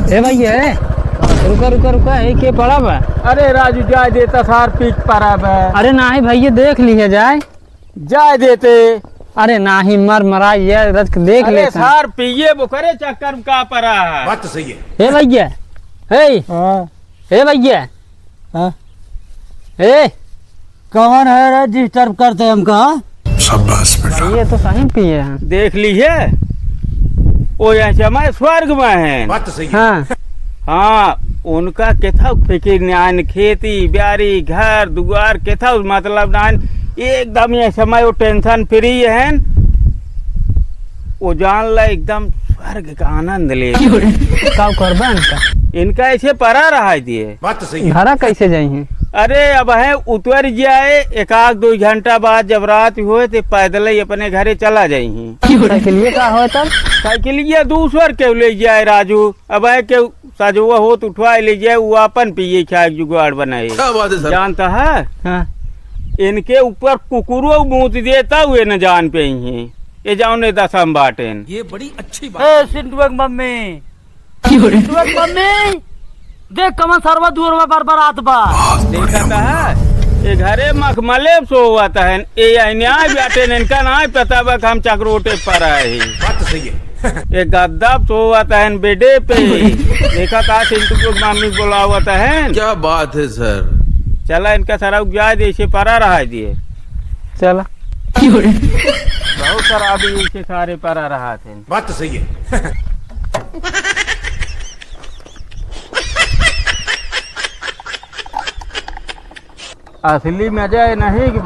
ए भैया रुका रुका रुका है के पड़ा बा। अरे राजू जाए देता सार पीक पड़ा बा। अरे नाही भैया देख लिए जाए जाए देते। अरे नाही मर मरा ये रथ देख ले सार पिए वो करे चक्कर में का पड़ा है। बात तो सही है। ए भैया ए भैया ए कौन है डिस्टर्ब करते हैं हमका? शाबाश बेटा। ये तो सही पिए हैं। देख लीजिए वो यहाँ समय स्वर्ग में है। बात तो सही है। हाँ हाँ उनका केथा फिक्र नान खेती ब्यारी घर दुआर केथा मतलब नान एकदम ये समय वो टेंशन फ्री है। वो जान ला एकदम स्वर्ग का आनंद ले का करबा इनका ऐसे परा रहा दिए। बात तो सही है। घरा कैसे जाई हैं? अरे अब है उतर जाए एक आध 2 घंटा बाद जब रात हुए तो पैदल ही अपने घरे चला जाई। साइकिलिए का हो तब साइकिलिया दूसर के ले जाए राजू। अब है के सजुआ हो तो उठवा ले जाए वो अपन पिए खाए जुगाड़ बनाए। क्या बात है सर। जानता है हाँ इनके ऊपर कुकुरो मूत देता हुए न जान पे ही ये जाओ ने दसम बाटेन। ये बड़ी अच्छी बात। सिंटुआ मम्मी मम्मी देख कमन सरवा दूर में बरबरात बा। देखता है ये घरे मखमले सोवता है ये न्याय बैठे इनका ना पता बा हम चक्रोटे पर आए। बात तो सही है। ये गद्दा सोवता है बेडे पे। देखा का सिंटू को मम्मी बुलावता है। क्या बात है सर। चला इनका सारा उजाय दे इसे परा रहा दिए। चला बहुत खराबी इसे सारे परा रहा थे। बात तो सही है। असली मजा नहीं कि